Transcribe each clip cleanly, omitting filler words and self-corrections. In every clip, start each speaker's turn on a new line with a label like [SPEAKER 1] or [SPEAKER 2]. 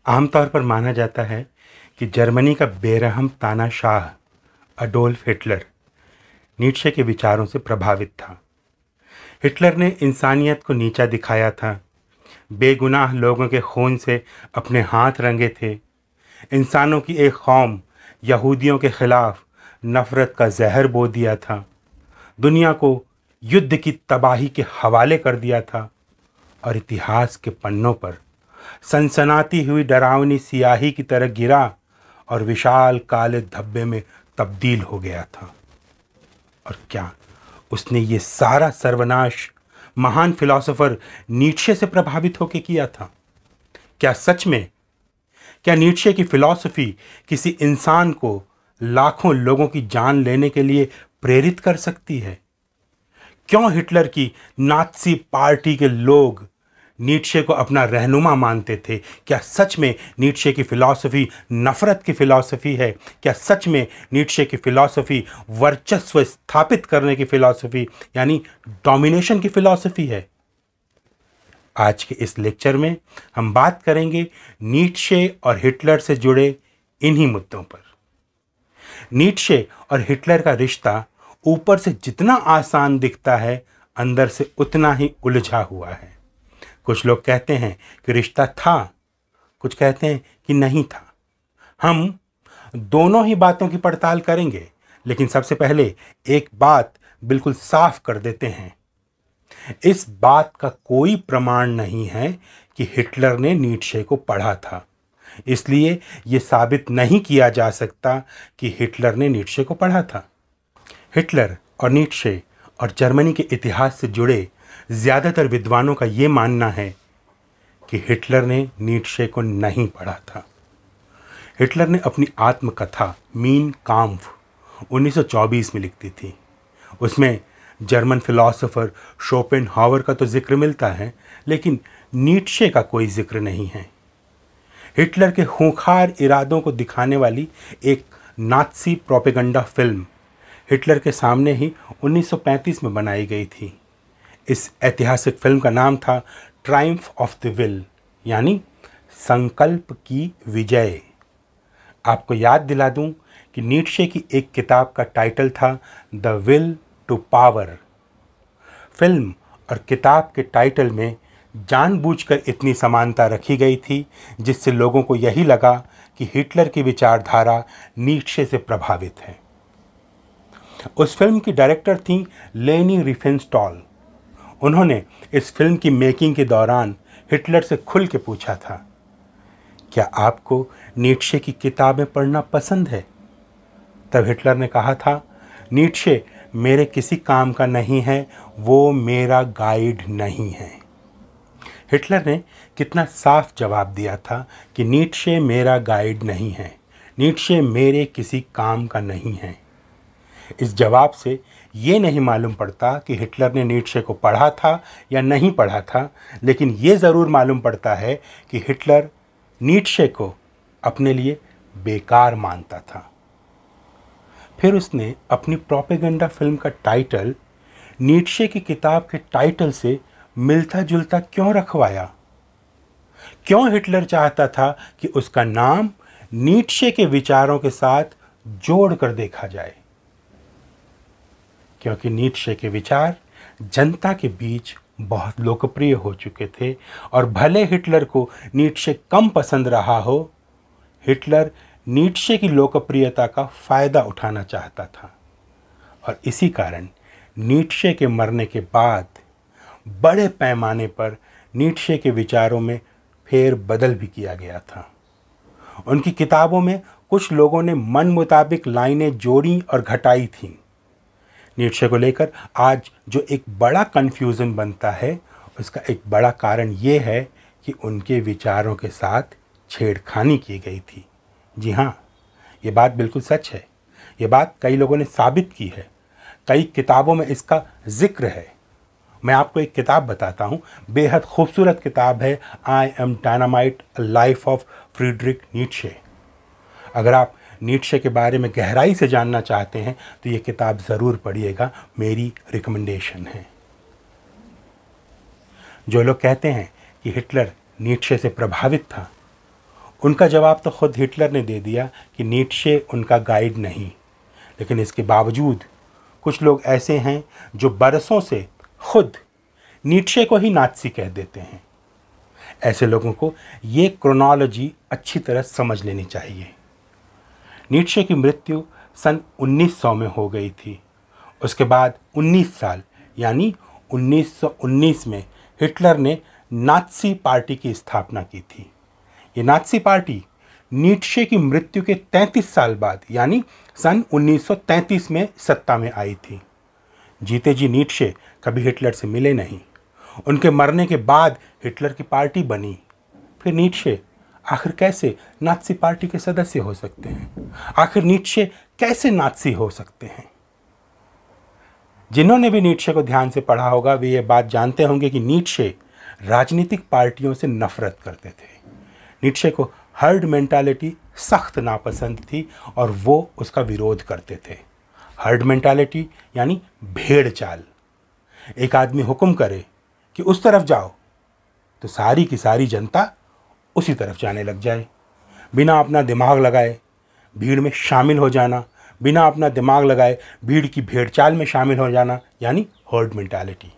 [SPEAKER 1] आमतौर पर माना जाता है कि जर्मनी का बेरहम तानाशाह अडोल्फ हिटलर नीत्शे के विचारों से प्रभावित था। हिटलर ने इंसानियत को नीचा दिखाया था, बेगुनाह लोगों के खून से अपने हाथ रंगे थे, इंसानों की एक कौम यहूदियों के खिलाफ नफरत का जहर बो दिया था, दुनिया को युद्ध की तबाही के हवाले कर दिया था और इतिहास के पन्नों पर सनसनाती हुई डरावनी सियाही की तरह गिरा और विशाल काले धब्बे में तब्दील हो गया था। और क्या उसने ये सारा सर्वनाश महान फिलॉसफर नीत्शे से प्रभावित होकर किया था? क्या सच में क्या नीत्शे की फिलॉसफी किसी इंसान को लाखों लोगों की जान लेने के लिए प्रेरित कर सकती है? क्यों हिटलर की नाज़ी पार्टी के लोग नीत्शे को अपना रहनुमा मानते थे? क्या सच में नीत्शे की फिलॉसफी नफरत की फिलॉसफी है? क्या सच में नीत्शे की फिलॉसफी वर्चस्व स्थापित करने की फिलॉसफी यानी डोमिनेशन की फिलॉसफी है? आज के इस लेक्चर में हम बात करेंगे नीत्शे और हिटलर से जुड़े इन्हीं मुद्दों पर। नीत्शे और हिटलर का रिश्ता ऊपर से जितना आसान दिखता है, अंदर से उतना ही उलझा हुआ है। कुछ लोग कहते हैं कि रिश्ता था, कुछ कहते हैं कि नहीं था। हम दोनों ही बातों की पड़ताल करेंगे, लेकिन सबसे पहले एक बात बिल्कुल साफ कर देते हैं। इस बात का कोई प्रमाण नहीं है कि हिटलर ने नीत्शे को पढ़ा था, इसलिए यह साबित नहीं किया जा सकता कि हिटलर ने नीत्शे को पढ़ा था। हिटलर और नीत्शे और जर्मनी के इतिहास से जुड़े ज़्यादातर विद्वानों का ये मानना है कि हिटलर ने नीत्शे को नहीं पढ़ा था। हिटलर ने अपनी आत्मकथा मीन काम्फ 1924 में लिखी थी। उसमें जर्मन फिलॉसफर शोपेनहावर का तो जिक्र मिलता है, लेकिन नीत्शे का कोई जिक्र नहीं है। हिटलर के खूंखार इरादों को दिखाने वाली एक नाज़ी प्रोपेगेंडा फिल्म हिटलर के सामने ही 1935 में बनाई गई थी। इस ऐतिहासिक फिल्म का नाम था ट्रायम्फ ऑफ द विल, यानी संकल्प की विजय। आपको याद दिला दूं कि नीत्शे की एक किताब का टाइटल था द विल टू पावर। फिल्म और किताब के टाइटल में जानबूझकर इतनी समानता रखी गई थी जिससे लोगों को यही लगा कि हिटलर की विचारधारा नीत्शे से प्रभावित है। उस फिल्म की डायरेक्टर थी लेनी रिफेनस्टॉल। उन्होंने इस फिल्म की मेकिंग के दौरान हिटलर से खुल के पूछा था, क्या आपको नीत्शे की किताबें पढ़ना पसंद है? तब हिटलर ने कहा था, नीत्शे मेरे किसी काम का नहीं है, वो मेरा गाइड नहीं है। हिटलर ने कितना साफ जवाब दिया था कि नीत्शे मेरा गाइड नहीं है, नीत्शे मेरे किसी काम का नहीं है। इस जवाब से ये नहीं मालूम पड़ता कि हिटलर ने नीत्शे को पढ़ा था या नहीं पढ़ा था, लेकिन ये ज़रूर मालूम पड़ता है कि हिटलर नीत्शे को अपने लिए बेकार मानता था। फिर उसने अपनी प्रोपेगेंडा फिल्म का टाइटल नीत्शे की किताब के टाइटल से मिलता जुलता क्यों रखवाया? क्यों हिटलर चाहता था कि उसका नाम नीत्शे के विचारों के साथ जोड़ कर देखा जाए? क्योंकि नीत्शे के विचार जनता के बीच बहुत लोकप्रिय हो चुके थे और भले हिटलर को नीत्शे कम पसंद रहा हो, हिटलर नीत्शे की लोकप्रियता का फ़ायदा उठाना चाहता था। और इसी कारण नीत्शे के मरने के बाद बड़े पैमाने पर नीत्शे के विचारों में फेर बदल भी किया गया था। उनकी किताबों में कुछ लोगों ने मन मुताबिक लाइनें जोड़ी और घटाई थीं। नीत्शे को लेकर आज जो एक बड़ा कन्फ्यूज़न बनता है, उसका एक बड़ा कारण ये है कि उनके विचारों के साथ छेड़खानी की गई थी। जी हाँ, ये बात बिल्कुल सच है। ये बात कई लोगों ने साबित की है, कई किताबों में इसका जिक्र है। मैं आपको एक किताब बताता हूँ, बेहद खूबसूरत किताब है, I am dynamite a life of Friedrich Nietzsche. अगर आप नीत्शे के बारे में गहराई से जानना चाहते हैं तो ये किताब ज़रूर पढ़िएगा, मेरी रिकमेंडेशन है। जो लोग कहते हैं कि हिटलर नीत्शे से प्रभावित था, उनका जवाब तो खुद हिटलर ने दे दिया कि नीट्शे उनका गाइड नहीं। लेकिन इसके बावजूद कुछ लोग ऐसे हैं जो बरसों से खुद नीट्शे को ही नाज़ी कह देते हैं। ऐसे लोगों को ये क्रोनोलॉजी अच्छी तरह समझ लेनी चाहिए। नीट्शे की मृत्यु सन 1900 में हो गई थी। उसके बाद 19 साल यानी 1919 में हिटलर ने नाज़ी पार्टी की स्थापना की थी। ये नाज़ी पार्टी नीट्शे की मृत्यु के 33 साल बाद यानी सन 1933 में सत्ता में आई थी। जीते जी नीट्शे कभी हिटलर से मिले नहीं। उनके मरने के बाद हिटलर की पार्टी बनी। फिर नीट्शे आखिर कैसे नाज़ी पार्टी के सदस्य हो सकते हैं? आखिर नीट्शे कैसे नाज़ी हो सकते हैं? जिन्होंने भी नीट्शे को ध्यान से पढ़ा होगा वे ये बात जानते होंगे कि नीट्शे राजनीतिक पार्टियों से नफरत करते थे। नीट्शे को हर्ड मेंटालिटी सख्त नापसंद थी और वो उसका विरोध करते थे। हर्ड मेंटालिटी यानी भेड़ चाल। एक आदमी हुक्म करे कि उस तरफ जाओ तो सारी की सारी जनता उसी तरफ जाने लग जाए। बिना अपना दिमाग लगाए भीड़ में शामिल हो जाना, बिना अपना दिमाग लगाए भीड़ की भेड़ चाल में शामिल हो जाना यानी हर्ड मेंटालिटी।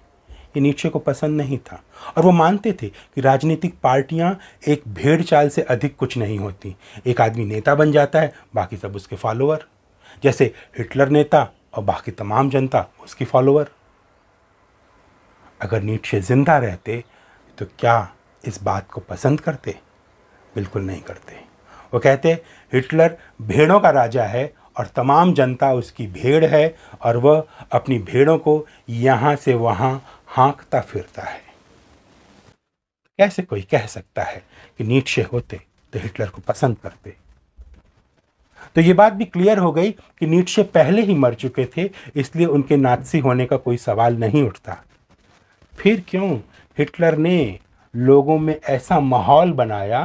[SPEAKER 1] ये नीट्शे को पसंद नहीं था और वो मानते थे कि राजनीतिक पार्टियां एक भेड़ चाल से अधिक कुछ नहीं होती। एक आदमी नेता बन जाता है, बाकी सब उसके फॉलोअर, जैसे हिटलर नेता और बाकी तमाम जनता उसकी फॉलोअर। अगर नीट्शे जिंदा रहते तो क्या इस बात को पसंद करते? बिल्कुल नहीं करते। वो कहते हिटलर भेड़ों का राजा है और तमाम जनता उसकी भेड़ है और वह अपनी भेड़ों को यहाँ से वहाँ हाँकता फिरता है। कैसे कोई कह सकता है कि नीट्शे होते तो हिटलर को पसंद करते? तो ये बात भी क्लियर हो गई कि नीट्शे पहले ही मर चुके थे, इसलिए उनके नाज़ी होने का कोई सवाल नहीं उठता। फिर क्यों हिटलर ने लोगों में ऐसा माहौल बनाया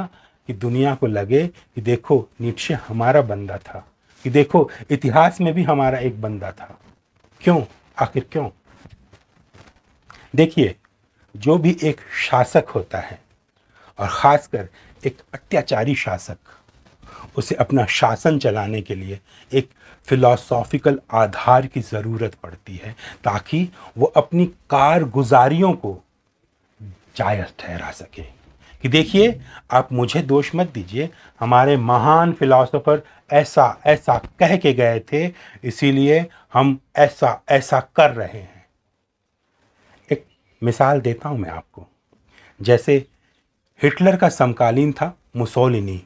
[SPEAKER 1] कि दुनिया को लगे कि देखो नीट्शे हमारा बंदा था, कि देखो इतिहास में भी हमारा एक बंदा था? क्यों? आखिर क्यों? देखिए, जो भी एक शासक होता है और ख़ासकर एक अत्याचारी शासक, उसे अपना शासन चलाने के लिए एक फिलॉसॉफिकल आधार की ज़रूरत पड़ती है ताकि वो अपनी कारगुजारियों को जायज़ ठहरा सके कि देखिए आप मुझे दोष मत दीजिए, हमारे महान फिलॉसफर ऐसा ऐसा कह के गए थे, इसीलिए हम ऐसा ऐसा कर रहे हैं। एक मिसाल देता हूं मैं आपको। जैसे हिटलर का समकालीन था मुसोलिनी,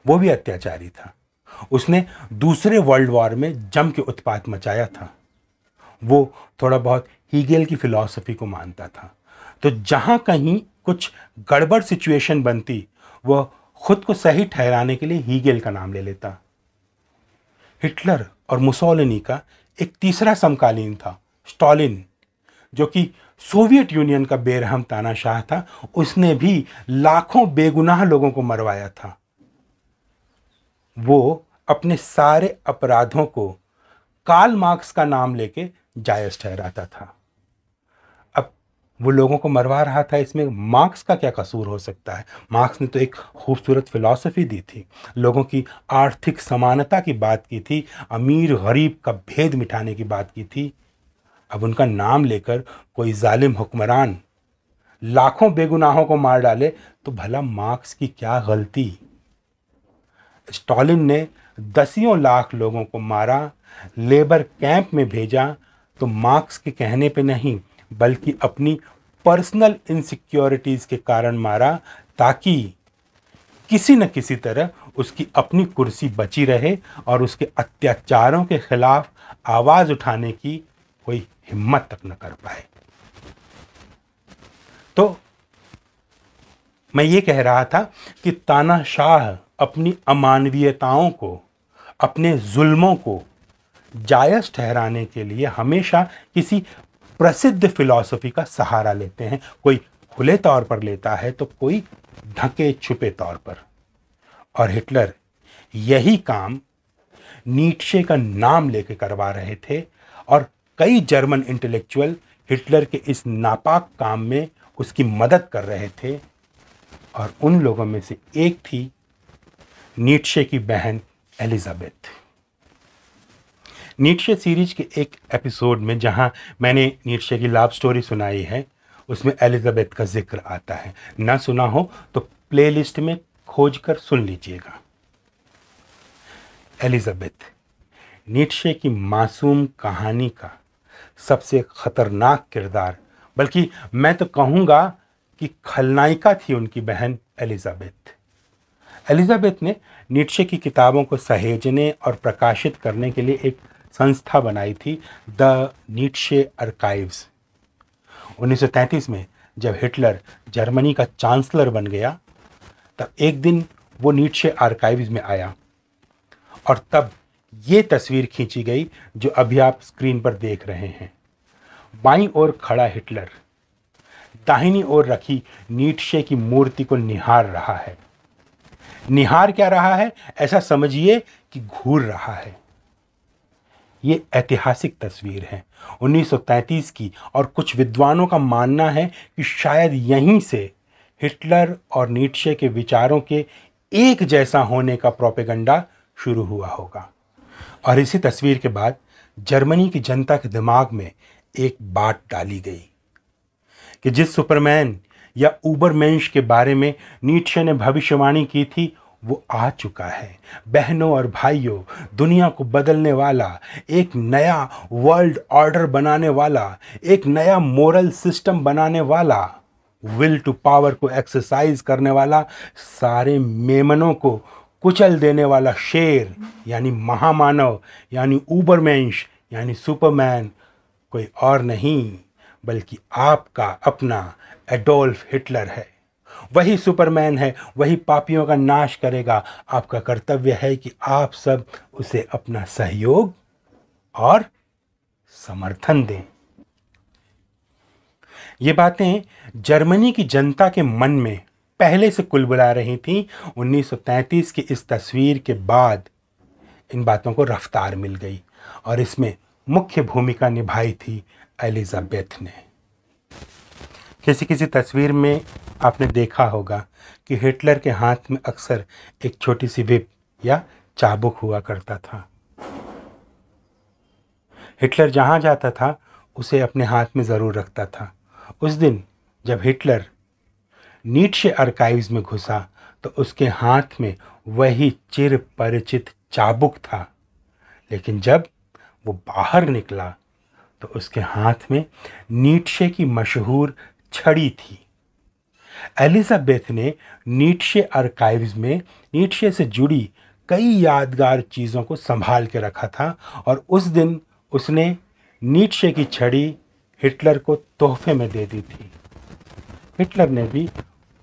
[SPEAKER 1] वो भी अत्याचारी था। उसने दूसरे वर्ल्ड वॉर में जम के उत्पात मचाया था। वो थोड़ा बहुत हीगेल की फिलॉसफी को मानता था। तो जहाँ कहीं कुछ गड़बड़ सिचुएशन बनती, वह खुद को सही ठहराने के लिए हीगेल का नाम ले लेता। हिटलर और मुसोलिनी का एक तीसरा समकालीन था स्टालिन, जो कि सोवियत यूनियन का बेरहम तानाशाह था। उसने भी लाखों बेगुनाह लोगों को मरवाया था। वो अपने सारे अपराधों को कार्ल मार्क्स का नाम लेके जायज़ ठहराता था। अब वो लोगों को मरवा रहा था, इसमें मार्क्स का क्या कसूर हो सकता है? मार्क्स ने तो एक खूबसूरत फिलॉसफी दी थी, लोगों की आर्थिक समानता की बात की थी, अमीर गरीब का भेद मिटाने की बात की थी। अब उनका नाम लेकर कोई जालिम हुक्मरान लाखों बेगुनाहों को मार डाले तो भला मार्क्स की क्या गलती? स्टालिन ने दसियों लाख लोगों को मारा, लेबर कैंप में भेजा, तो मार्क्स के कहने पे नहीं बल्कि अपनी पर्सनल इनसिक्योरिटीज़ के कारण मारा, ताकि किसी न किसी तरह उसकी अपनी कुर्सी बची रहे और उसके अत्याचारों के खिलाफ आवाज़ उठाने की कोई हिम्मत तक न कर पाए। तो मैं ये कह रहा था कि तानाशाह अपनी अमानवीयताओं को, अपने जुल्मों को जायज़ ठहराने के लिए हमेशा किसी प्रसिद्ध फिलॉसफी का सहारा लेते हैं। कोई खुले तौर पर लेता है तो कोई ढके छुपे तौर पर। और हिटलर यही काम नीट्शे का नाम लेके करवा रहे थे और कई जर्मन इंटेलेक्चुअल हिटलर के इस नापाक काम में उसकी मदद कर रहे थे। और उन लोगों में से एक थी नीट्शे की बहन एलिजाबेथ। नीट्शे सीरीज के एक एपिसोड में जहां मैंने नीट्शे की लव स्टोरी सुनाई है, उसमें एलिजाबेथ का जिक्र आता है। ना सुना हो तो प्लेलिस्ट में खोज कर सुन लीजिएगा। एलिजाबेथ नीट्शे की मासूम कहानी का सबसे खतरनाक किरदार, बल्कि मैं तो कहूँगा कि खलनायिका थी उनकी बहन एलिजाबेथ। एलिजाबेथ ने नीट्शे की किताबों को सहेजने और प्रकाशित करने के लिए एक संस्था बनाई थी, द नीट्शे आर्काइव्स। 1933 में जब हिटलर जर्मनी का चांसलर बन गया, तब एक दिन वो नीट्शे आर्काइव्स में आया और तब ये तस्वीर खींची गई जो अभी आप स्क्रीन पर देख रहे हैं। बाईं ओर खड़ा हिटलर दाहिनी ओर रखी नीट्शे की मूर्ति को निहार रहा है। निहार क्या रहा है, ऐसा समझिए कि घूर रहा है। ये ऐतिहासिक तस्वीर है 1933 की, और कुछ विद्वानों का मानना है कि शायद यहीं से हिटलर और नीट्शे के विचारों के एक जैसा होने का प्रोपेगेंडा शुरू हुआ होगा। और इसी तस्वीर के बाद जर्मनी की जनता के दिमाग में एक बात डाली गई कि जिस सुपरमैन या उबरमेंश के बारे में नीट्शे ने भविष्यवाणी की थी, वो आ चुका है। बहनों और भाइयों, दुनिया को बदलने वाला, एक नया वर्ल्ड ऑर्डर बनाने वाला, एक नया मोरल सिस्टम बनाने वाला, विल टू पावर को एक्सरसाइज करने वाला, सारे मेमनों को कुचल देने वाला शेर यानी महामानव यानी उबरमेंश यानी सुपरमैन कोई और नहीं बल्कि आपका अपना एडोल्फ हिटलर है। वही सुपरमैन है, वही पापियों का नाश करेगा। आपका कर्तव्य है कि आप सब उसे अपना सहयोग और समर्थन दें। ये बातें जर्मनी की जनता के मन में पहले से कुलबुला रही थीं। 1933 की इस तस्वीर के बाद इन बातों को रफ्तार मिल गई और इसमें मुख्य भूमिका निभाई थी एलिजाबेथ ने। किसी किसी तस्वीर में आपने देखा होगा कि हिटलर के हाथ में अक्सर एक छोटी सी विप या चाबुक हुआ करता था। हिटलर जहाँ जाता था उसे अपने हाथ में ज़रूर रखता था। उस दिन जब हिटलर नीट्शे आर्काइव्स में घुसा तो उसके हाथ में वही चिर परिचित चाबुक था, लेकिन जब वो बाहर निकला तो उसके हाथ में नीट्शे की मशहूर छड़ी थी। एलिजाबेथ ने नीट्शे आर्काइव्स में नीट्शे से जुड़ी कई यादगार चीज़ों को संभाल के रखा था और उस दिन उसने नीट्शे की छड़ी हिटलर को तोहफे में दे दी थी। हिटलर ने भी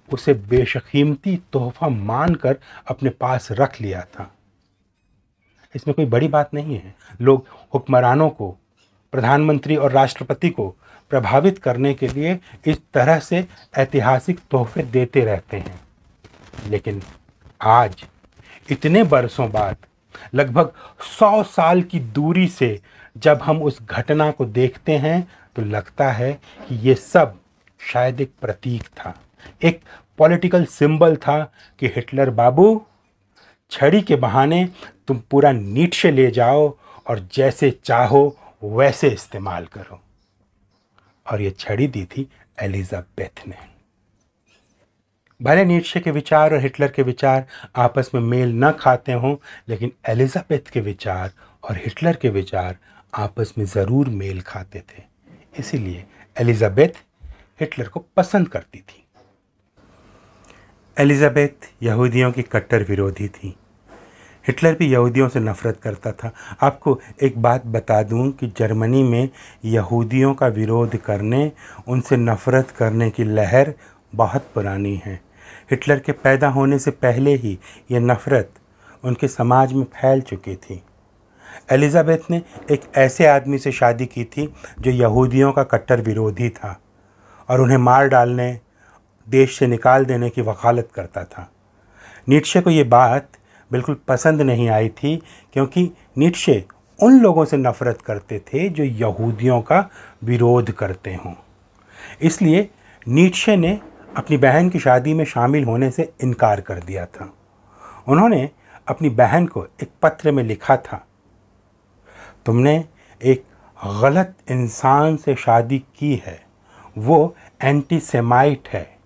[SPEAKER 1] उसे बेशकीमती तोहफा मानकर अपने पास रख लिया था। इसमें कोई बड़ी बात नहीं है। लोग हुक्मरानों को, प्रधानमंत्री और राष्ट्रपति को प्रभावित करने के लिए इस तरह से ऐतिहासिक तोहफे देते रहते हैं। लेकिन आज इतने बरसों बाद, लगभग 100 साल की दूरी से जब हम उस घटना को देखते हैं तो लगता है कि ये सब शायद एक प्रतीक था, एक पॉलिटिकल सिंबल था कि हिटलर बाबू, छड़ी के बहाने तुम पूरा नीट्शे ले जाओ और जैसे चाहो वैसे इस्तेमाल करो। और ये छड़ी दी थी एलिजाबेथ ने। भले नीट्शे के विचार और हिटलर के विचार आपस में मेल न खाते हों, लेकिन एलिजाबेथ के विचार और हिटलर के विचार आपस में ज़रूर मेल खाते थे। इसीलिए एलिजाबेथ हिटलर को पसंद करती थी। एलिजाबेथ यहूदियों की कट्टर विरोधी थी। हिटलर भी यहूदियों से नफ़रत करता था। आपको एक बात बता दूं कि जर्मनी में यहूदियों का विरोध करने, उनसे नफ़रत करने की लहर बहुत पुरानी है। हिटलर के पैदा होने से पहले ही ये नफ़रत उनके समाज में फैल चुकी थी। एलिजाबेथ ने एक ऐसे आदमी से शादी की थी जो यहूदियों का कट्टर विरोधी था और उन्हें मार डालने, देश से निकाल देने की वकालत करता था। नीट्शे को ये बात बिल्कुल पसंद नहीं आई थी, क्योंकि नीट्शे उन लोगों से नफ़रत करते थे जो यहूदियों का विरोध करते हों। इसलिए नीट्शे ने अपनी बहन की शादी में शामिल होने से इनकार कर दिया था। उन्होंने अपनी बहन को एक पत्र में लिखा था, तुमने एक गलत इंसान से शादी की है, वो एंटी सेमाइट है।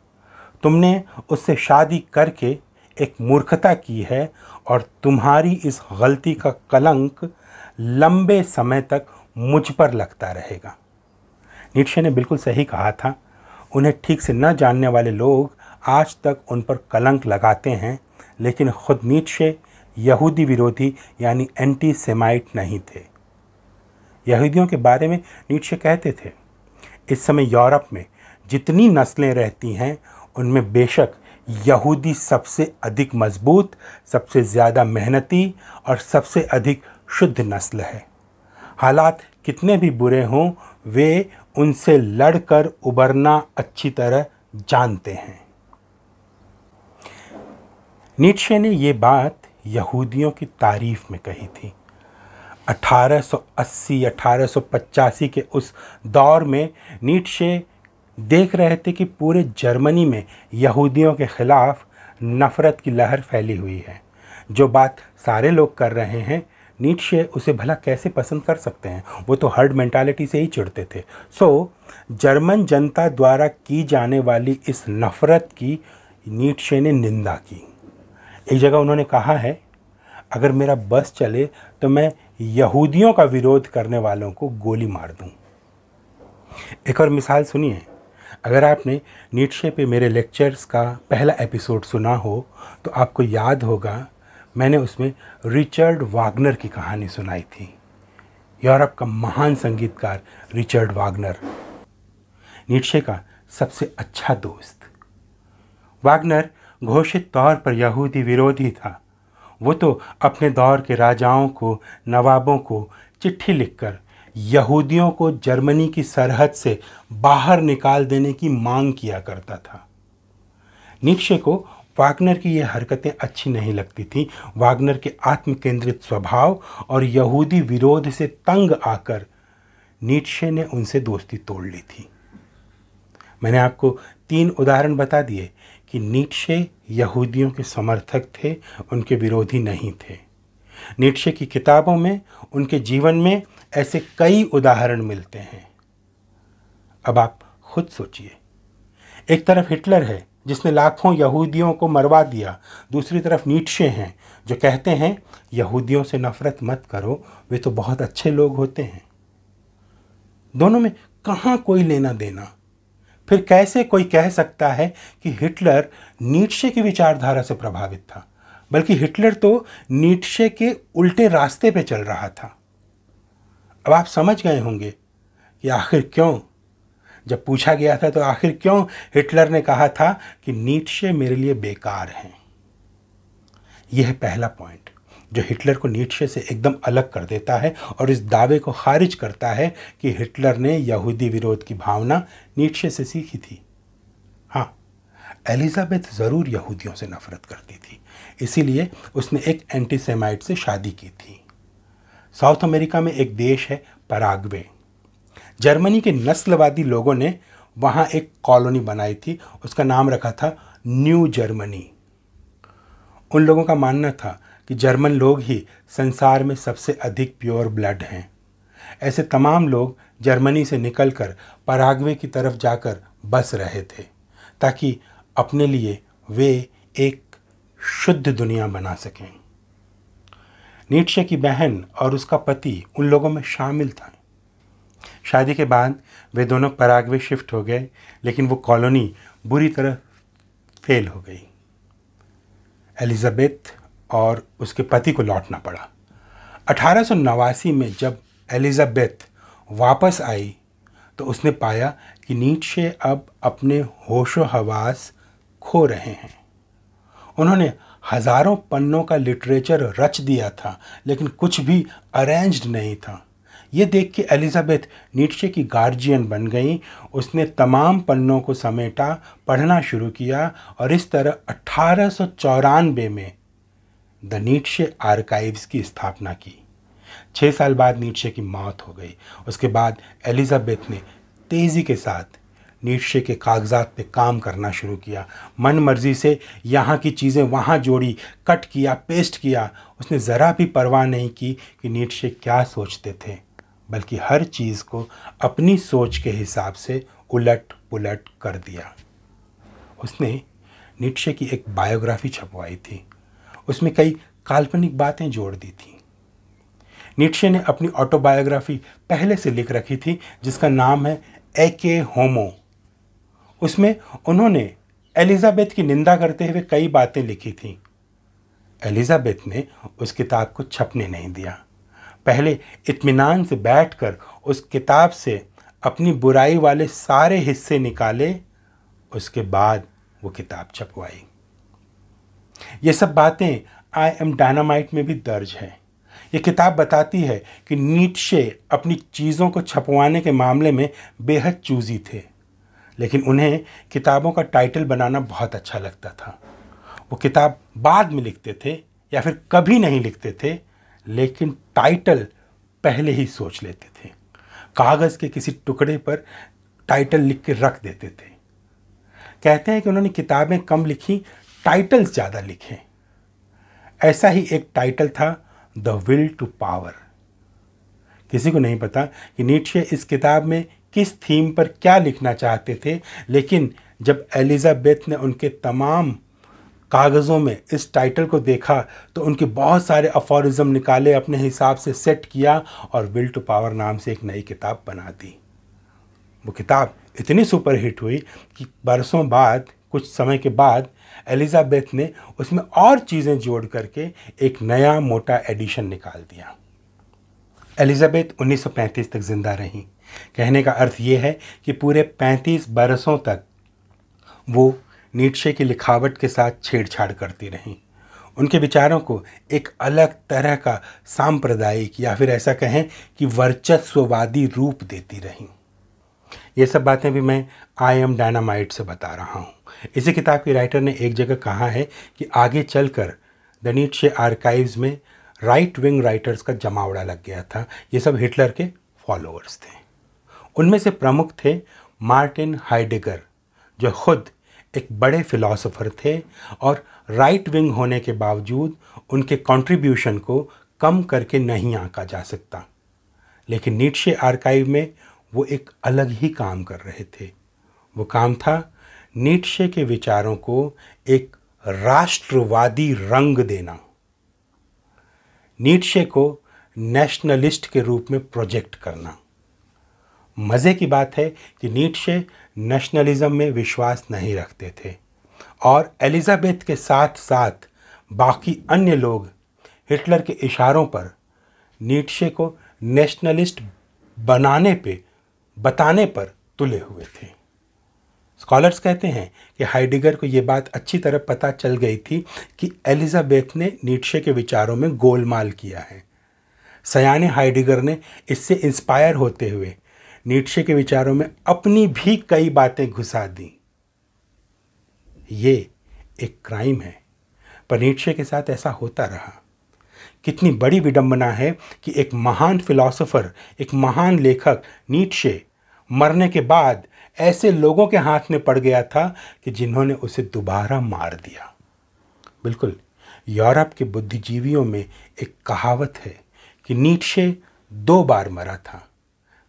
[SPEAKER 1] तुमने उससे शादी करके एक मूर्खता की है और तुम्हारी इस गलती का कलंक लंबे समय तक मुझ पर लगता रहेगा। नीत्शे ने बिल्कुल सही कहा था। उन्हें ठीक से न जानने वाले लोग आज तक उन पर कलंक लगाते हैं, लेकिन खुद नीत्शे यहूदी विरोधी यानी एंटी सेमाइट नहीं थे। यहूदियों के बारे में नीत्शे कहते थे, इस समय यूरोप में जितनी नस्लें रहती हैं उनमें बेशक यहूदी सबसे अधिक मजबूत, सबसे ज़्यादा मेहनती और सबसे अधिक शुद्ध नस्ल है। हालात कितने भी बुरे हों, वे उनसे लड़कर उबरना अच्छी तरह जानते हैं। नीत्शे ने ये बात यहूदियों की तारीफ में कही थी। 1880-1885 के उस दौर में नीत्शे देख रहे थे कि पूरे जर्मनी में यहूदियों के खिलाफ नफ़रत की लहर फैली हुई है। जो बात सारे लोग कर रहे हैं, नीत्शे उसे भला कैसे पसंद कर सकते हैं? वो तो हर्ड मेंटालिटी से ही चिढ़ते थे। जर्मन जनता द्वारा की जाने वाली इस नफ़रत की नीत्शे ने निंदा की। एक जगह उन्होंने कहा है, अगर मेरा बस चले तो मैं यहूदियों का विरोध करने वालों को गोली मार दूं। एक और मिसाल सुनिए। अगर आपने नीत्शे पे मेरे लेक्चर्स का पहला एपिसोड सुना हो तो आपको याद होगा, मैंने उसमें रिचर्ड वागनर की कहानी सुनाई थी। यूरोप का महान संगीतकार रिचर्ड वागनर, नीत्शे का सबसे अच्छा दोस्त। वागनर घोषित तौर पर यहूदी विरोधी था। वो तो अपने दौर के राजाओं को, नवाबों को चिट्ठी लिखकर यहूदियों को जर्मनी की सरहद से बाहर निकाल देने की मांग किया करता था। नीत्शे को वागनर की ये हरकतें अच्छी नहीं लगती थी। वागनर के आत्मकेंद्रित स्वभाव और यहूदी विरोध से तंग आकर नीत्शे ने उनसे दोस्ती तोड़ ली थी। मैंने आपको 3 उदाहरण बता दिए कि नीत्शे यहूदियों के समर्थक थे, उनके विरोधी नहीं थे। नीत्शे की किताबों में, उनके जीवन में ऐसे कई उदाहरण मिलते हैं। अब आप खुद सोचिए, एक तरफ हिटलर है जिसने लाखों यहूदियों को मरवा दिया, दूसरी तरफ नीत्शे हैं जो कहते हैं यहूदियों से नफरत मत करो, वे तो बहुत अच्छे लोग होते हैं। दोनों में कहाँ कोई लेना देना? फिर कैसे कोई कह सकता है कि हिटलर नीत्शे की विचारधारा से प्रभावित था? बल्कि हिटलर तो नीत्शे के उल्टे रास्ते पे चल रहा था। अब आप समझ गए होंगे कि आखिर क्यों, जब पूछा गया था तो आखिर क्यों हिटलर ने कहा था कि नीत्शे मेरे लिए बेकार हैं। यह है पहला पॉइंट जो हिटलर को नीत्शे से एकदम अलग कर देता है और इस दावे को खारिज करता है कि हिटलर ने यहूदी विरोध की भावना नीत्शे से सीखी थी। हाँ, एलिजाबेथ ज़रूर यहूदियों से नफरत करती थी, इसीलिए उसने एक एंटीसेमाइट से शादी की थी। साउथ अमेरिका में एक देश है पराग्वे। जर्मनी के नस्लवादी लोगों ने वहाँ एक कॉलोनी बनाई थी, उसका नाम रखा था न्यू जर्मनी। उन लोगों का मानना था कि जर्मन लोग ही संसार में सबसे अधिक प्योर ब्लड हैं। ऐसे तमाम लोग जर्मनी से निकलकर पराग्वे की तरफ जाकर बस रहे थे ताकि अपने लिए वे एक शुद्ध दुनिया बना सकें। नीत्शे की बहन और उसका पति उन लोगों में शामिल था। शादी के बाद वे दोनों पराग्वे शिफ्ट हो गए, लेकिन वो कॉलोनी बुरी तरह फेल हो गई। एलिजाबेथ और उसके पति को लौटना पड़ा। 1889 में जब एलिजाबेथ वापस आई तो उसने पाया कि नीत्शे अब अपने होशो हवास खो रहे हैं। उन्होंने हजारों पन्नों का लिटरेचर रच दिया था, लेकिन कुछ भी अरेंज्ड नहीं था। ये देख के एलिजाबेथ नीत्शे की गार्जियन बन गई। उसने तमाम पन्नों को समेटा, पढ़ना शुरू किया और इस तरह 1894 में द नीत्शे आर्काइव्स की स्थापना की। 6 साल बाद नीत्शे की मौत हो गई। उसके बाद एलिजाबेथ ने तेज़ी के साथ नीट्शे के कागजात पे काम करना शुरू किया। मन मर्जी से यहाँ की चीज़ें वहाँ जोड़ी, कट किया, पेस्ट किया। उसने ज़रा भी परवाह नहीं की कि नीट्शे क्या सोचते थे, बल्कि हर चीज़ को अपनी सोच के हिसाब से उलट पुलट कर दिया। उसने नीट्शे की एक बायोग्राफी छपवाई थी। उसमें कई काल्पनिक बातें जोड़ दी थी। नीट्शे ने अपनी ऑटोबायोग्राफी पहले से लिख रखी थी, जिसका नाम है एके होमो। उसमें उन्होंने एलिजाबेथ की निंदा करते हुए कई बातें लिखी थीं। एलिजाबेथ ने उस किताब को छपने नहीं दिया। पहले इत्मीनान से बैठकर उस किताब से अपनी बुराई वाले सारे हिस्से निकाले, उसके बाद वो किताब छपवाई। ये सब बातें आई एम डायनामाइट में भी दर्ज है। ये किताब बताती है कि नीट्शे अपनी चीज़ों को छपवाने के मामले में बेहद चूजी थे, लेकिन उन्हें किताबों का टाइटल बनाना बहुत अच्छा लगता था। वो किताब बाद में लिखते थे या फिर कभी नहीं लिखते थे, लेकिन टाइटल पहले ही सोच लेते थे। कागज़ के किसी टुकड़े पर टाइटल लिख के रख देते थे। कहते हैं कि उन्होंने किताबें कम लिखी, टाइटल्स ज़्यादा लिखे। ऐसा ही एक टाइटल था द विल टू पावर। किसी को नहीं पता कि नीट्शे इस किताब में किस थीम पर क्या लिखना चाहते थे, लेकिन जब एलिजाबेथ ने उनके तमाम कागज़ों में इस टाइटल को देखा तो उनके बहुत सारे अफोरिज्म निकाले, अपने हिसाब से सेट किया और विल टू पावर नाम से एक नई किताब बना दी। वो किताब इतनी सुपरहिट हुई कि बरसों बाद, कुछ समय के बाद, एलिजाबेथ ने उसमें और चीज़ें जोड़ करके एक नया मोटा एडिशन निकाल दिया। एलिजाबेथ 1935 तक जिंदा रहीं। कहने का अर्थ ये है कि पूरे 35 बरसों तक वो नीट्शे की लिखावट के साथ छेड़छाड़ करती रहीं। उनके विचारों को एक अलग तरह का सांप्रदायिक या फिर ऐसा कहें कि वर्चस्ववादी रूप देती रहीं। ये सब बातें भी मैं आई एम डायनामाइट से बता रहा हूँ। इसी किताब के राइटर ने एक जगह कहा है कि आगे चलकर द नीट्शे आर्काइव्स में राइट विंग राइटर्स का जमावड़ा लग गया था। ये सब हिटलर के फॉलोअर्स थे। उनमें से प्रमुख थे मार्टिन हाइडेगर, जो खुद एक बड़े फिलॉसफर थे और राइट विंग होने के बावजूद उनके कंट्रीब्यूशन को कम करके नहीं आंका जा सकता। लेकिन नीट्शे आर्काइव में वो एक अलग ही काम कर रहे थे। वो काम था नीट्शे के विचारों को एक राष्ट्रवादी रंग देना, नीट्शे को नेशनलिस्ट के रूप में प्रोजेक्ट करना। मज़े की बात है कि नीट्शे नेशनलिज्म में विश्वास नहीं रखते थे और एलिजाबेथ के साथ साथ बाकी अन्य लोग हिटलर के इशारों पर नीट्शे को नेशनलिस्ट बताने पर तुले हुए थे। स्कॉलर्स कहते हैं कि हाइडेगर को ये बात अच्छी तरह पता चल गई थी कि एलिजाबेथ ने नीट्शे के विचारों में गोलमाल किया है। सयाने हाइडेगर ने इससे इंस्पायर होते हुए नीट्शे के विचारों में अपनी भी कई बातें घुसा दी। ये एक क्राइम है, पर नीट्शे के साथ ऐसा होता रहा। कितनी बड़ी विडंबना है कि एक महान फिलॉसफर, एक महान लेखक नीट्शे मरने के बाद ऐसे लोगों के हाथ में पड़ गया था कि जिन्होंने उसे दोबारा मार दिया। बिल्कुल, यूरोप के बुद्धिजीवियों में एक कहावत है कि नीट्शे 2 बार मरा था।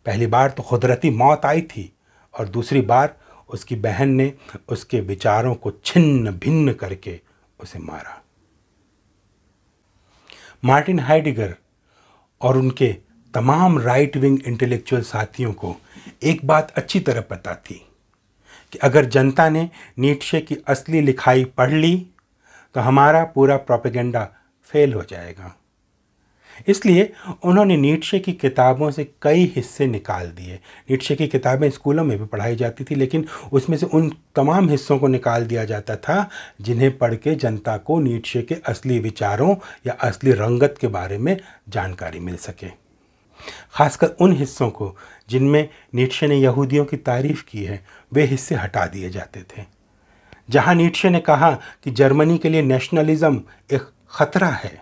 [SPEAKER 1] पहली बार तो कुदरती मौत आई थी और दूसरी बार उसकी बहन ने उसके विचारों को छिन्न भिन्न करके उसे मारा। मार्टिन हाइडेगर और उनके तमाम राइट विंग इंटेलेक्चुअल साथियों को एक बात अच्छी तरह पता थी कि अगर जनता ने नीट्शे की असली लिखाई पढ़ ली तो हमारा पूरा प्रोपेगेंडा फेल हो जाएगा। इसलिए उन्होंने नीट्शे की किताबों से कई हिस्से निकाल दिए। नीट्शे की किताबें स्कूलों में भी पढ़ाई जाती थी, लेकिन उसमें से उन तमाम हिस्सों को निकाल दिया जाता था जिन्हें पढ़ के जनता को नीट्शे के असली विचारों या असली रंगत के बारे में जानकारी मिल सके। खासकर उन हिस्सों को जिनमें नीट्शे ने यहूदियों की तारीफ की है, वे हिस्से हटा दिए जाते थे। जहां नीट्शे ने कहा कि जर्मनी के लिए नेशनलिज्म एक खतरा है,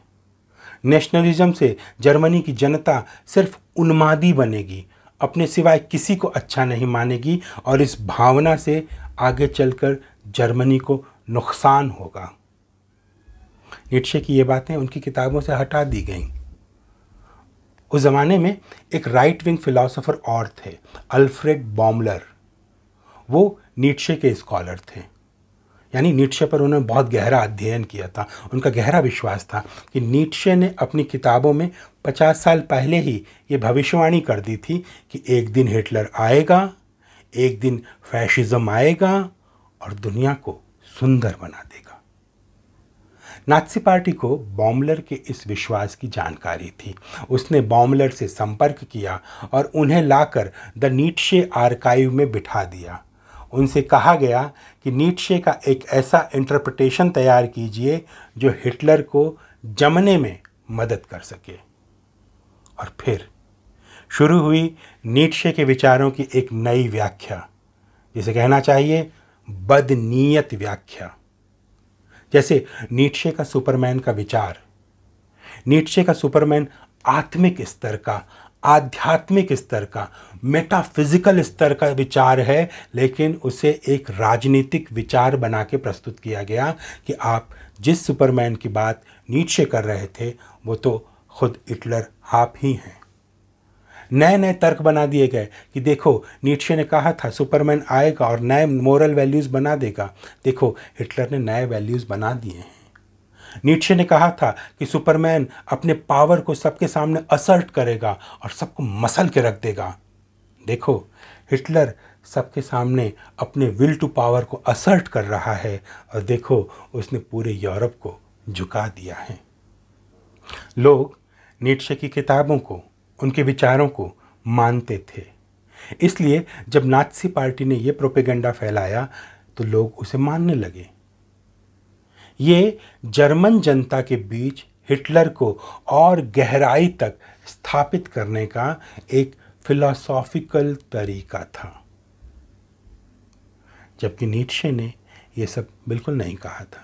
[SPEAKER 1] नेशनलिज्म से जर्मनी की जनता सिर्फ उन्मादी बनेगी, अपने सिवाय किसी को अच्छा नहीं मानेगी और इस भावना से आगे चलकर जर्मनी को नुकसान होगा। नीत्शे की ये बातें उनकी किताबों से हटा दी गईं। उस ज़माने में एक राइट विंग फिलोसोफर और थे, अल्फ्रेड बॉमलर। वो नीत्शे के स्कॉलर थे, यानी नीत्शे पर उन्होंने बहुत गहरा अध्ययन किया था। उनका गहरा विश्वास था कि नीत्शे ने अपनी किताबों में 50 साल पहले ही ये भविष्यवाणी कर दी थी कि एक दिन हिटलर आएगा, एक दिन फैशिज्म आएगा और दुनिया को सुंदर बना देगा। नाज़ी पार्टी को बॉमलर के इस विश्वास की जानकारी थी। उसने बॉमलर से संपर्क किया और उन्हें लाकर द नीत्शे आर्काइव में बिठा दिया। उनसे कहा गया कि नीत्शे का एक ऐसा इंटरप्रिटेशन तैयार कीजिए जो हिटलर को जमने में मदद कर सके। और फिर शुरू हुई नीत्शे के विचारों की एक नई व्याख्या, जिसे कहना चाहिए बदनीयत व्याख्या। जैसे नीत्शे का सुपरमैन का विचार। नीत्शे का सुपरमैन आत्मिक स्तर का, आध्यात्मिक स्तर का, मेटाफिजिकल स्तर का विचार है, लेकिन उसे एक राजनीतिक विचार बना के प्रस्तुत किया गया कि आप जिस सुपरमैन की बात नीत्शे कर रहे थे वो तो खुद हिटलर आप ही हैं। नए नए तर्क बना दिए गए कि देखो नीत्शे ने कहा था सुपरमैन आएगा और नए मोरल वैल्यूज़ बना देगा, देखो हिटलर ने नए वैल्यूज़ बना दिए हैं। नीत्शे ने कहा था कि सुपरमैन अपने पावर को सबके सामने असर्ट करेगा और सबको मसल के रख देगा, देखो हिटलर सबके सामने अपने विल टू पावर को असर्ट कर रहा है और देखो उसने पूरे यूरोप को झुका दिया है। लोग नीत्शे की किताबों को, उनके विचारों को मानते थे। इसलिए जब नाज़ी पार्टी ने यह प्रोपेगेंडा फैलाया तो लोग उसे मानने लगे। ये जर्मन जनता के बीच हिटलर को और गहराई तक स्थापित करने का एक फिलोसॉफिकल तरीका था, जबकि नीत्शे ने यह सब बिल्कुल नहीं कहा था।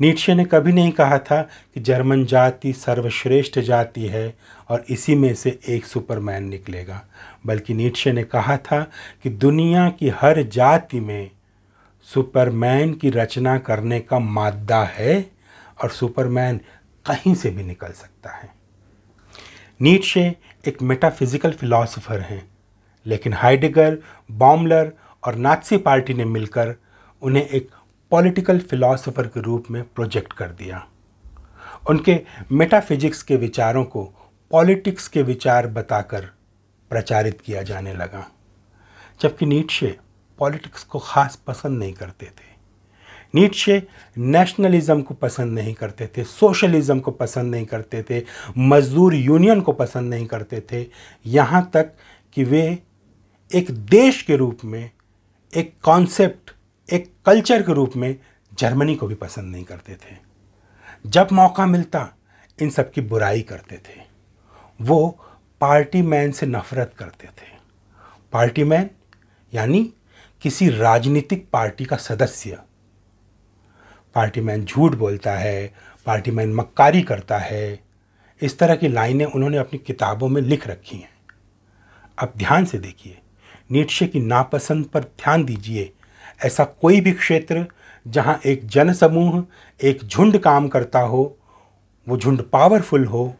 [SPEAKER 1] नीत्शे ने कभी नहीं कहा था कि जर्मन जाति सर्वश्रेष्ठ जाति है और इसी में से एक सुपरमैन निकलेगा, बल्कि नीत्शे ने कहा था कि दुनिया की हर जाति में सुपरमैन की रचना करने का मादा है और सुपरमैन कहीं से भी निकल सकता है। नीत्शे एक मेटाफिजिकल फिलॉसफर हैं, लेकिन हाइडेगर, बॉमलर और नाज़ी पार्टी ने मिलकर उन्हें एक पॉलिटिकल फिलॉसफर के रूप में प्रोजेक्ट कर दिया। उनके मेटाफिजिक्स के विचारों को पॉलिटिक्स के विचार बताकर प्रचारित किया जाने लगा, जबकि नीत्शे पॉलिटिक्स को खास पसंद नहीं करते थे। नीत्शे नेशनलिज्म को पसंद नहीं करते थे, सोशलिज्म को पसंद नहीं करते थे, मजदूर यूनियन को पसंद नहीं करते थे, यहाँ तक कि वे एक देश के रूप में, एक कॉन्सेप्ट, एक कल्चर के रूप में जर्मनी को भी पसंद नहीं करते थे। जब मौका मिलता इन सब की बुराई करते थे। वो पार्टी मैन से नफरत करते थे। पार्टी मैन यानी किसी राजनीतिक पार्टी का सदस्य। पार्टी मैन झूठ बोलता है, पार्टी मैन मक्कारी करता है, इस तरह की लाइनें उन्होंने अपनी किताबों में लिख रखी हैं। अब ध्यान से देखिए, नीत्शे की नापसंद पर ध्यान दीजिए। ऐसा कोई भी क्षेत्र जहां एक जनसमूह, एक झुंड काम करता हो, वो झुंड पावरफुल हो,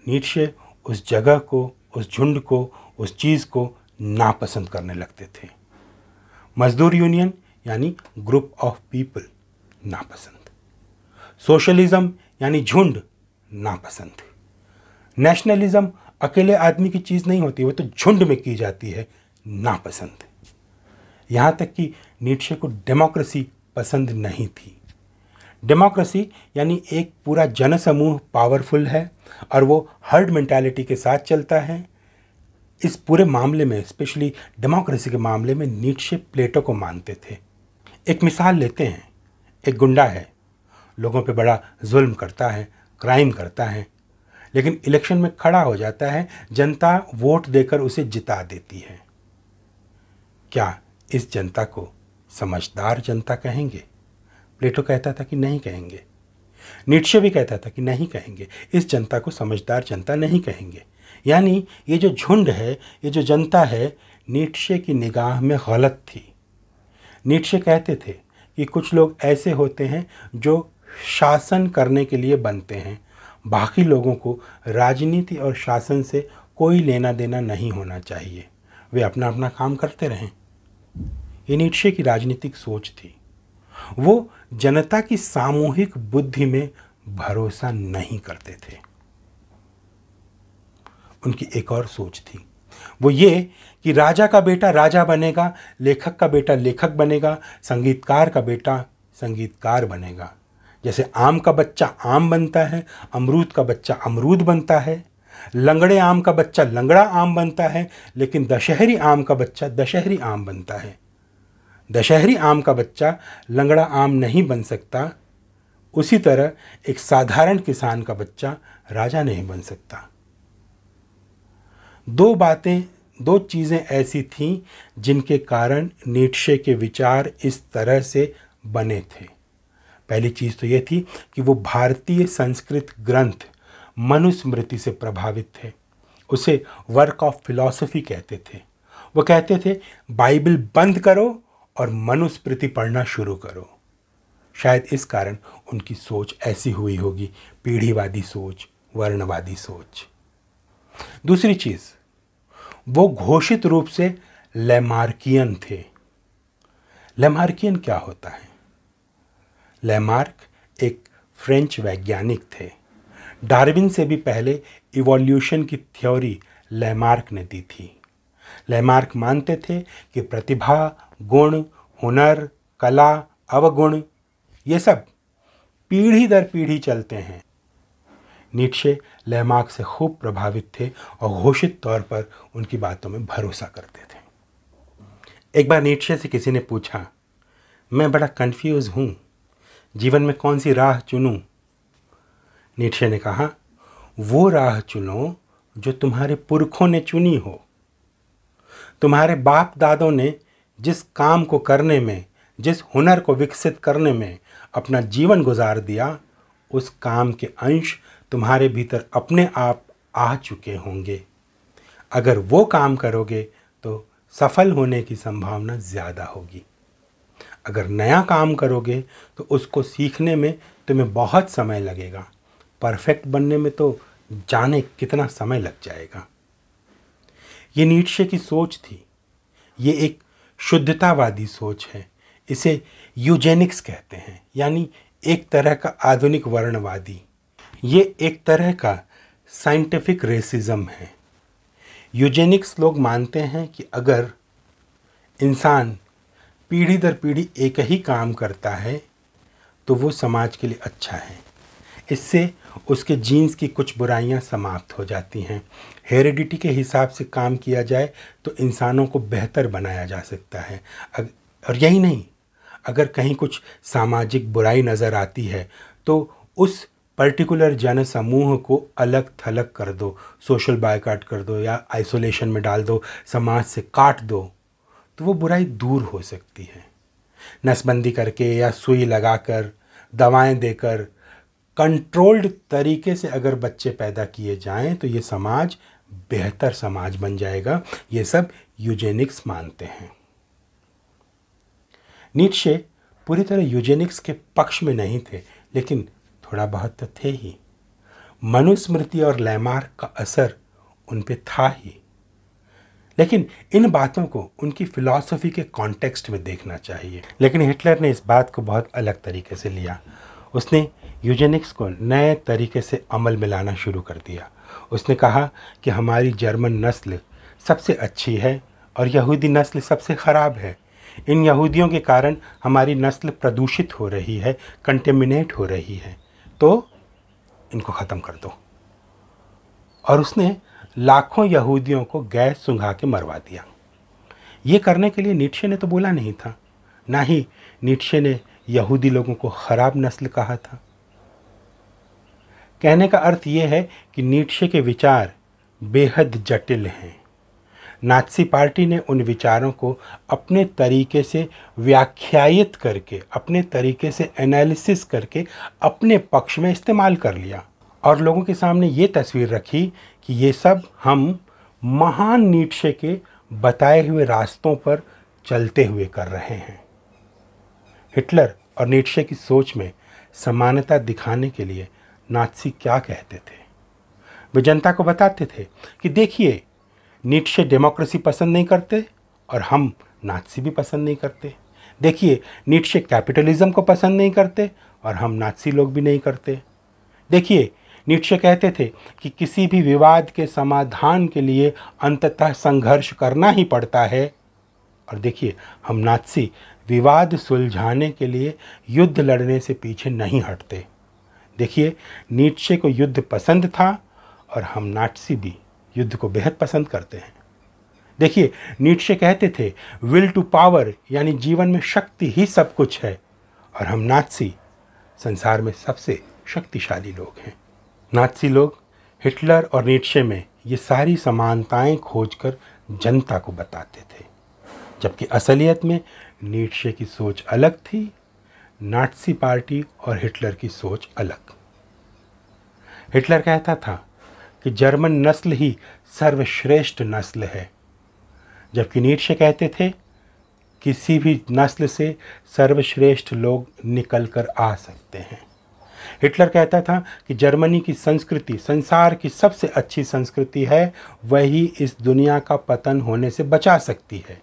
[SPEAKER 1] नीत्शे उस जगह को, उस झुंड को, उस चीज़ को नापसंद करने लगते थे। मजदूर यूनियन यानी ग्रुप ऑफ पीपल, नापसंद। सोशलिज्म यानी झुंड, नापसंद। नेशनलिज्म अकेले आदमी की चीज़ नहीं होती, वो तो झुंड में की जाती है, नापसंद। यहाँ तक कि नीत्शे को डेमोक्रेसी पसंद नहीं थी। डेमोक्रेसी यानी एक पूरा जनसमूह पावरफुल है और वो हर्ड मेंटालिटी के साथ चलता है। इस पूरे मामले में, स्पेशली डेमोक्रेसी के मामले में, नीत्शे प्लेटो को मानते थे। एक मिसाल लेते हैं, एक गुंडा है, लोगों पे बड़ा जुल्म करता है, क्राइम करता है, लेकिन इलेक्शन में खड़ा हो जाता है, जनता वोट देकर उसे जिता देती है। क्या इस जनता को समझदार जनता कहेंगे? प्लेटो कहता था कि नहीं कहेंगे। नीत्शे भी कहता था कि नहीं कहेंगे, इस जनता को समझदार जनता नहीं कहेंगे। यानी ये जो झुंड है, ये जो जनता है, नीत्शे की निगाह में गलत थी। नीत्शे कहते थे कि कुछ लोग ऐसे होते हैं जो शासन करने के लिए बनते हैं, बाकी लोगों को राजनीति और शासन से कोई लेना देना नहीं होना चाहिए, वे अपना अपना काम करते रहें। ये नीत्शे की राजनीतिक सोच थी। वो जनता की सामूहिक बुद्धि में भरोसा नहीं करते थे। उनकी एक और सोच थी, वो ये कि राजा का बेटा राजा बनेगा, लेखक का बेटा लेखक बनेगा, संगीतकार का बेटा संगीतकार बनेगा। जैसे आम का बच्चा आम बनता है, अमरूद का बच्चा अमरूद बनता है, लंगड़े आम का बच्चा लंगड़ा आम बनता है, लेकिन दशहरी आम का बच्चा दशहरी आम बनता है। दशहरी आम का बच्चा लंगड़ा आम नहीं बन सकता, उसी तरह एक साधारण किसान का बच्चा राजा नहीं बन सकता। दो चीज़ें ऐसी थीं जिनके कारण नीत्शे के विचार इस तरह से बने थे। पहली चीज़ तो ये थी कि वो भारतीय संस्कृत ग्रंथ मनुस्मृति से प्रभावित थे। उसे वर्क ऑफ फिलॉसफी कहते थे। वो कहते थे बाइबल बंद करो और मनुस्मृति पढ़ना शुरू करो। शायद इस कारण उनकी सोच ऐसी हुई होगी, पीढ़ीवादी सोच, वर्णवादी सोच। दूसरी चीज़, वो घोषित रूप से लैमार्कियन थे। लैमार्कियन क्या होता है? लैमार्क एक फ्रेंच वैज्ञानिक थे। डार्विन से भी पहले इवोल्यूशन की थ्योरी लैमार्क ने दी थी। लैमार्क मानते थे कि प्रतिभा, गुण, हुनर, कला, अवगुण ये सब पीढ़ी दर पीढ़ी चलते हैं। नीत्शे लैमार्क से खूब प्रभावित थे और घोषित तौर पर उनकी बातों में भरोसा करते थे। एक बार नीत्शे से किसी ने पूछा, मैं बड़ा कंफ्यूज हूँ, जीवन में कौन सी राह चुनूं? नीत्शे ने कहा, वो राह चुनो जो तुम्हारे पुरखों ने चुनी हो। तुम्हारे बाप दादों ने जिस काम को करने में, जिस हुनर को विकसित करने में अपना जीवन गुजार दिया, उस काम के अंश तुम्हारे भीतर अपने आप आ चुके होंगे। अगर वो काम करोगे तो सफल होने की संभावना ज़्यादा होगी। अगर नया काम करोगे तो उसको सीखने में तुम्हें बहुत समय लगेगा, परफेक्ट बनने में तो जाने कितना समय लग जाएगा। ये नीत्शे की सोच थी। ये एक शुद्धतावादी सोच है। इसे यूजेनिक्स कहते हैं, यानी एक तरह का आधुनिक वर्णवादी। ये एक तरह का साइंटिफिक रेसिज्म है। यूजेनिक्स लोग मानते हैं कि अगर इंसान पीढ़ी दर पीढ़ी एक ही काम करता है तो वो समाज के लिए अच्छा है। इससे उसके जीन्स की कुछ बुराइयां समाप्त हो जाती हैं। हेरिडिटी के हिसाब से काम किया जाए तो इंसानों को बेहतर बनाया जा सकता है। और यही नहीं, अगर कहीं कुछ सामाजिक बुराई नज़र आती है तो उस पर्टिकुलर जन समूह को अलग थलग कर दो, सोशल बायकॉट कर दो या आइसोलेशन में डाल दो, समाज से काट दो, तो वो बुराई दूर हो सकती है। नसबंदी करके या सुई लगाकर, दवाएं देकर, कंट्रोल्ड तरीके से अगर बच्चे पैदा किए जाएं तो ये समाज बेहतर समाज बन जाएगा। ये सब यूजेनिक्स मानते हैं। नीत्शे पूरी तरह यूजेनिक्स के पक्ष में नहीं थे, लेकिन थोड़ा बहुत तो थे ही। मनुस्मृति और लैमार्क का असर उन पे था ही। लेकिन इन बातों को उनकी फिलॉसफी के कॉन्टेक्स्ट में देखना चाहिए। लेकिन हिटलर ने इस बात को बहुत अलग तरीके से लिया। उसने यूजेनिक्स को नए तरीके से अमल में लाना शुरू कर दिया। उसने कहा कि हमारी जर्मन नस्ल सबसे अच्छी है और यहूदी नस्ल सबसे ख़राब है। इन यहूदियों के कारण हमारी नस्ल प्रदूषित हो रही है, कंटेमिनेट हो रही है, तो इनको ख़त्म कर दो। और उसने लाखों यहूदियों को गैस सुंघा के मरवा दिया। ये करने के लिए नीत्शे ने तो बोला नहीं था, ना ही नीत्शे ने यहूदी लोगों को ख़राब नस्ल कहा था। कहने का अर्थ ये है कि नीत्शे के विचार बेहद जटिल हैं। नाज़ी पार्टी ने उन विचारों को अपने तरीके से व्याख्यायित करके, अपने तरीके से एनालिसिस करके अपने पक्ष में इस्तेमाल कर लिया और लोगों के सामने ये तस्वीर रखी कि ये सब हम महान नीट्शे के बताए हुए रास्तों पर चलते हुए कर रहे हैं। हिटलर और नीट्शे की सोच में समानता दिखाने के लिए नाज़ी क्या कहते थे? वे जनता को बताते थे कि देखिए, नीट्शे डेमोक्रेसी पसंद नहीं करते और हम नाज़ी भी पसंद नहीं करते। देखिए, नीट्शे कैपिटलिज्म को पसंद नहीं करते और हम नाज़ी लोग भी नहीं करते। देखिए, नीट्शे कहते थे कि किसी भी विवाद के समाधान के लिए अंततः संघर्ष करना ही पड़ता है, और देखिए, हम नाज़ी विवाद सुलझाने के लिए युद्ध लड़ने से पीछे नहीं हटते। देखिए, नीट्शे को युद्ध पसंद था और हम नाज़ी भी युद्ध को बेहद पसंद करते हैं। देखिए, नीट्शे कहते थे विल टू पावर, यानी जीवन में शक्ति ही सब कुछ है, और हम नाज़ी संसार में सबसे शक्तिशाली लोग हैं। नाज़ी लोग हिटलर और नीट्शे में ये सारी समानताएं खोजकर जनता को बताते थे, जबकि असलियत में नीट्शे की सोच अलग थी, नाज़ी पार्टी और हिटलर की सोच अलग। हिटलर कहता था कि जर्मन नस्ल ही सर्वश्रेष्ठ नस्ल है, जबकि नीट्शे कहते थे किसी भी नस्ल से सर्वश्रेष्ठ लोग निकल कर आ सकते हैं। हिटलर कहता था कि जर्मनी की संस्कृति संसार की सबसे अच्छी संस्कृति है, वही इस दुनिया का पतन होने से बचा सकती है,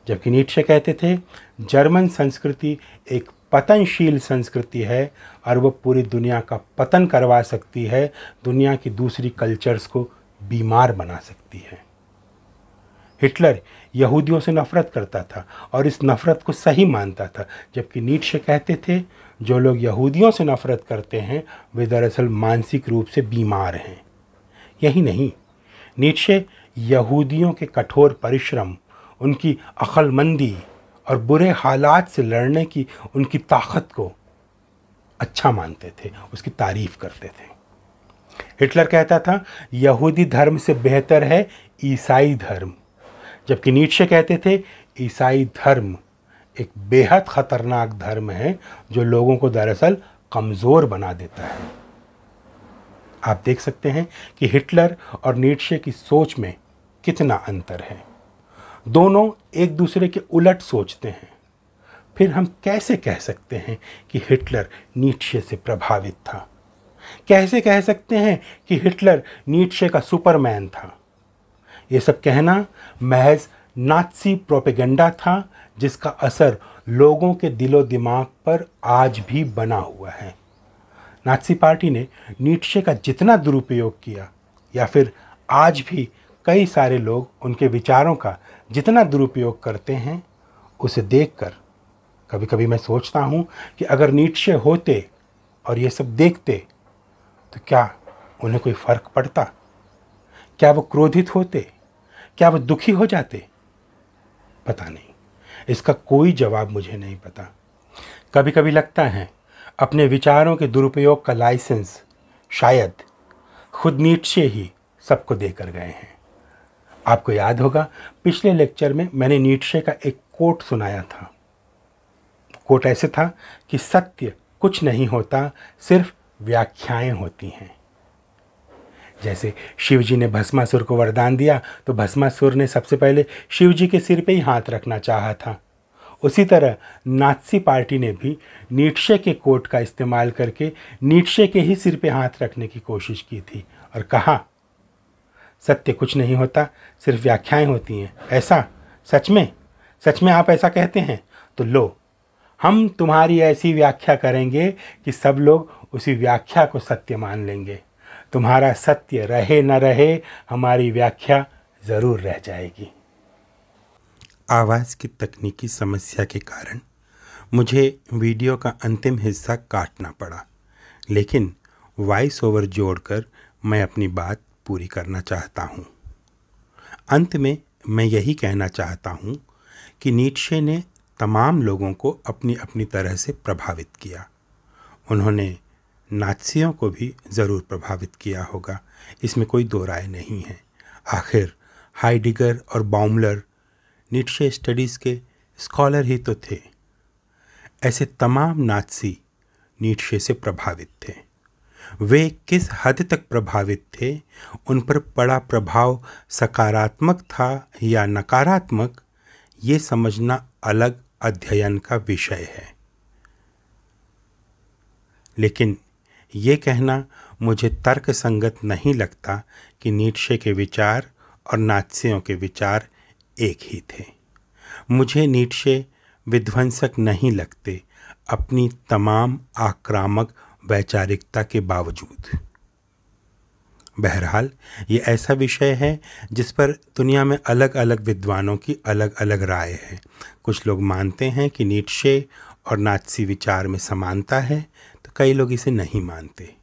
[SPEAKER 1] जबकि नीट्शे कहते थे जर्मन संस्कृति एक पतनशील संस्कृति है और वह पूरी दुनिया का पतन करवा सकती है, दुनिया की दूसरी कल्चर्स को बीमार बना सकती है। हिटलर यहूदियों से नफरत करता था और इस नफरत को सही मानता था, जबकि नीट्शे कहते थे जो लोग यहूदियों से नफरत करते हैं वे दरअसल मानसिक रूप से बीमार हैं। यही नहीं, नीट्शे यहूदियों के कठोर परिश्रम, उनकी अक्लमंदी और बुरे हालात से लड़ने की उनकी ताकत को अच्छा मानते थे, उसकी तारीफ करते थे। हिटलर कहता था यहूदी धर्म से बेहतर है ईसाई धर्म, जबकि नीट्शे कहते थे ईसाई धर्म एक बेहद खतरनाक धर्म है जो लोगों को दरअसल कमज़ोर बना देता है। आप देख सकते हैं कि हिटलर और नीट्शे की सोच में कितना अंतर है। दोनों एक दूसरे के उलट सोचते हैं। फिर हम कैसे कह सकते हैं कि हिटलर नीट्शे से प्रभावित था? कैसे कह सकते हैं कि हिटलर नीट्शे का सुपरमैन था? ये सब कहना महज नाज़ी प्रोपेगेंडा था जिसका असर लोगों के दिलो दिमाग पर आज भी बना हुआ है। नाज़ी पार्टी ने नीट्शे का जितना दुरुपयोग किया, या फिर आज भी कई सारे लोग उनके विचारों का जितना दुरुपयोग करते हैं, उसे देखकर कभी कभी मैं सोचता हूँ कि अगर नीट्शे होते और ये सब देखते तो क्या उन्हें कोई फ़र्क पड़ता? क्या वो क्रोधित होते? क्या वो दुखी हो जाते? पता नहीं, इसका कोई जवाब मुझे नहीं पता। कभी कभी लगता है अपने विचारों के दुरुपयोग का लाइसेंस शायद खुद नीट्शे ही सबको देकर गए हैं। आपको याद होगा पिछले लेक्चर में मैंने नीट्शे का एक कोट सुनाया था। कोट ऐसे था कि सत्य कुछ नहीं होता, सिर्फ व्याख्याएं होती हैं। जैसे शिवजी ने भस्मासुर को वरदान दिया तो भस्मासुर ने सबसे पहले शिवजी के सिर पे ही हाथ रखना चाहा था। उसी तरह नाज़ी पार्टी ने भी नीट्शे के कोट का इस्तेमाल करके नीट्शे के ही सिर पे हाथ रखने की कोशिश की थी और कहा सत्य कुछ नहीं होता, सिर्फ व्याख्याएं होती हैं। ऐसा सच में आप ऐसा कहते हैं? तो लो, हम तुम्हारी ऐसी व्याख्या करेंगे कि सब लोग उसी व्याख्या को सत्य मान लेंगे। तुम्हारा सत्य रहे न रहे, हमारी व्याख्या ज़रूर रह जाएगी। आवाज़ की तकनीकी समस्या के कारण मुझे वीडियो का अंतिम हिस्सा काटना पड़ा, लेकिन वॉइस ओवर जोड़कर मैं अपनी बात पूरी करना चाहता हूँ। अंत में मैं यही कहना चाहता हूँ कि नीट्शे ने तमाम लोगों को अपनी अपनी तरह से प्रभावित किया। उन्होंने नाज़ियों को भी ज़रूर प्रभावित किया होगा, इसमें कोई दो राय नहीं है। आखिर हाइडिगर और बाउमलर नीट्शे स्टडीज़ के स्कॉलर ही तो थे। ऐसे तमाम नाज़ी नीट्शे से प्रभावित थे। वे किस हद तक प्रभावित थे, उन पर पड़ा प्रभाव सकारात्मक था या नकारात्मक, ये समझना अलग अध्ययन का विषय है। लेकिन ये कहना मुझे तर्कसंगत नहीं लगता कि नीत्शे के विचार और नात्सियों के विचार एक ही थे। मुझे नीत्शे विध्वंसक नहीं लगते, अपनी तमाम आक्रामक वैचारिकता के बावजूद। बहरहाल ये ऐसा विषय है जिस पर दुनिया में अलग अलग विद्वानों की अलग अलग राय है। कुछ लोग मानते हैं कि नीत्शे और नात्सी विचार में समानता है, तो कई लोग इसे नहीं मानते।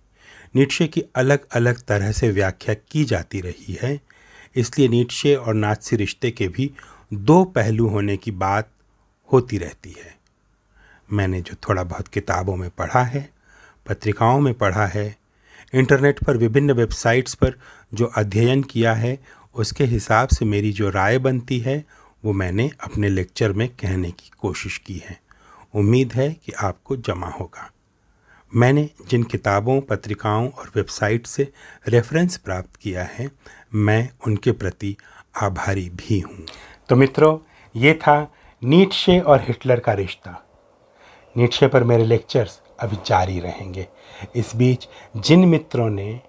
[SPEAKER 1] नीत्शे की अलग अलग तरह से व्याख्या की जाती रही है, इसलिए नीत्शे और नात्सी रिश्ते के भी दो पहलू होने की बात होती रहती है। मैंने जो थोड़ा बहुत किताबों में पढ़ा है, पत्रिकाओं में पढ़ा है, इंटरनेट पर विभिन्न वेबसाइट्स पर जो अध्ययन किया है, उसके हिसाब से मेरी जो राय बनती है वो मैंने अपने लेक्चर में कहने की कोशिश की है। उम्मीद है कि आपको जमा होगा। मैंने जिन किताबों, पत्रिकाओं और वेबसाइट से रेफरेंस प्राप्त किया है, मैं उनके प्रति आभारी भी हूँ। तो मित्रों, ये था नीत्शे और हिटलर का रिश्ता। नीत्शे पर मेरे लेक्चर्स अभी जारी रहेंगे। इस बीच जिन मित्रों ने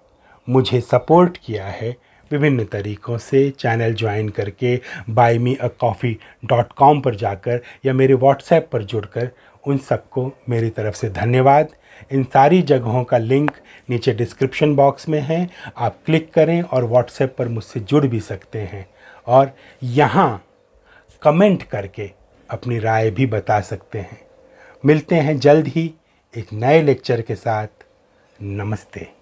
[SPEAKER 1] मुझे सपोर्ट किया है विभिन्न तरीक़ों से, चैनल ज्वाइन करके, buymeacoffee.com पर जाकर या मेरे व्हाट्सएप पर जुड़कर, उन सबको मेरी तरफ से धन्यवाद। इन सारी जगहों का लिंक नीचे डिस्क्रिप्शन बॉक्स में है, आप क्लिक करें और व्हाट्सएप पर मुझसे जुड़ भी सकते हैं और यहाँ कमेंट करके अपनी राय भी बता सकते हैं। मिलते हैं जल्द ही एक नए लेक्चर के साथ। नमस्ते।